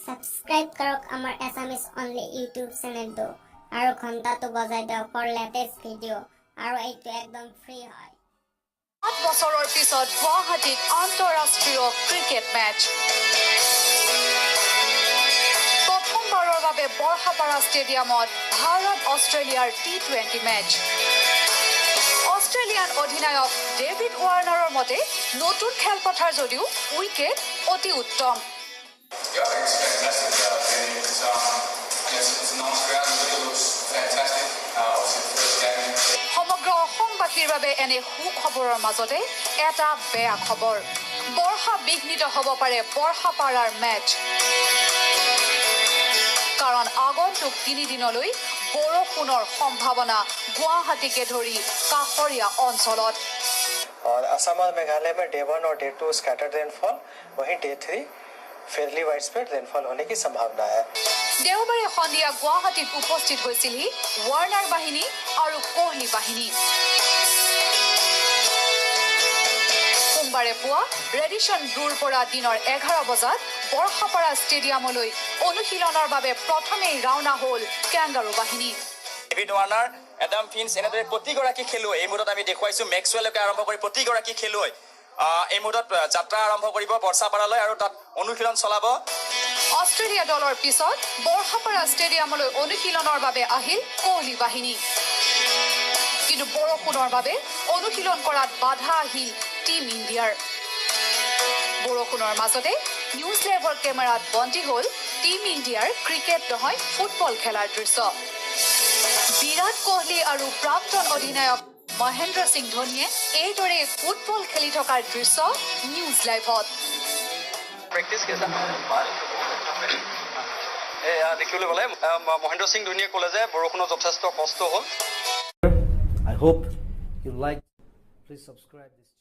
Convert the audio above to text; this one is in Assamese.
সাবস্ক্ৰাইব কৰক আমাৰ এছামিছ অনলি ইউটিউব চেনেলটো আৰু ঘণ্টাটো বজাই দিয়ক ফৰ লেটেষ্ট ভিডিঅ' আৰু এইটো একদম ফ্ৰী হয় 8 বছৰৰ পিছত গুৱাহাটীত আন্তঃৰাষ্ট্ৰীয় ক্ৰিকেট মেচ প্ৰথমবাৰৰ বাবে বৰহাপাৰা ষ্টেডিয়ামত ভাৰত অষ্ট্ৰেলিয়াৰ টি20 মেচ অষ্ট্ৰেলিয়ান অধিনায়ক ডেভিড ৱাৰ্নাৰৰ মতে নতুন খেলপথাৰ যদিও উইকেট অতি উত্তম Yeah, it's fantastic. It's a nice ground. It looks fantastic. Obviously, the first game. সমগ্ৰ অসমবাসীৰ বাবে এনে সুখবৰৰ মাজতে এটা বেয়া খবৰ বৰ্ষা বিঘ্নিত হ'ব পাৰে বৰহাপাৰাৰ মেচ কাৰণ আগন্তুক 3 দিনলৈ বৰষুণৰ সম্ভাৱনা গুৱাহাটীকে ধৰি কাষৰীয়া অঞ্চলত और असम और मेघालय में डे 1 और डे 2 स्कैटर्ड रेनफॉल वहीं डे 3 फेयरली वाइडस्प्रेड रेनफॉल होने की संभावना है দেওবাৰে সন্ধিয়া গুৱাহাটীত উপস্থিত হৈছিলহি ৱাৰ্নাৰ বাহিনী আৰু কোহলি বাহিনী সোমবাৰে পুৱা ৰেডিশ্যন ব্ৰুৰ পৰা দিনৰ 11 বজাত বৰহাপাৰা ষ্টেডিয়ামলৈ অনুশীলনৰ বাবে প্ৰথমেই ৰাওনা হ'ল কেংগাৰু বাহিনী ডেভিড ৱাৰ্নাৰ এডাম ফিন্স এনেদৰে প্ৰতিগৰাকী খেলুৱৈ এই মুহূৰ্তত আমি দেখুৱাইছোঁ মেক্সৱেলকে আৰম্ভ কৰি প্ৰতিগৰাকী খেলুৱৈ এই মুহূৰ্তত যাত্ৰা আৰম্ভ কৰিব বৰ্ষাপাৰালৈ আৰু তাত অনুশীলন চলাব অষ্ট্ৰেলিয়া দলৰ পিছত বৰহাপাৰা ষ্টেডিয়ামলৈ অনুশীলনৰ বাবে আহিল কোহলি বাহিনী কিন্তু বৰষুণৰ বাবে অনুশীলন কৰাত বাধা আহিল টিম ইণ্ডিয়াৰ বৰষুণৰ মাজতে নিউজ লাইভৰ কেমেৰাত বন্দী হ'ল টিম ইণ্ডিয়াৰ ক্ৰিকেট নহয় ফুটবল খেলাৰ দৃশ্য বিৰাট কোহলি আৰু প্ৰাক্তন অধিনায়ক মহেন্দ্ৰ সিং ধোনীয়ে এইদৰে ফুটবল খেলি থকাৰ দৃশ্য নিউজ লাইভত প্ৰেক্টিছ কেইটা দেখিবলৈ পালে মহেন্দ্ৰ সিং ধোনীয়ে ক'লে যে বৰষুণত যথেষ্ট কষ্ট হ'ল I hope you like. Please subscribe this.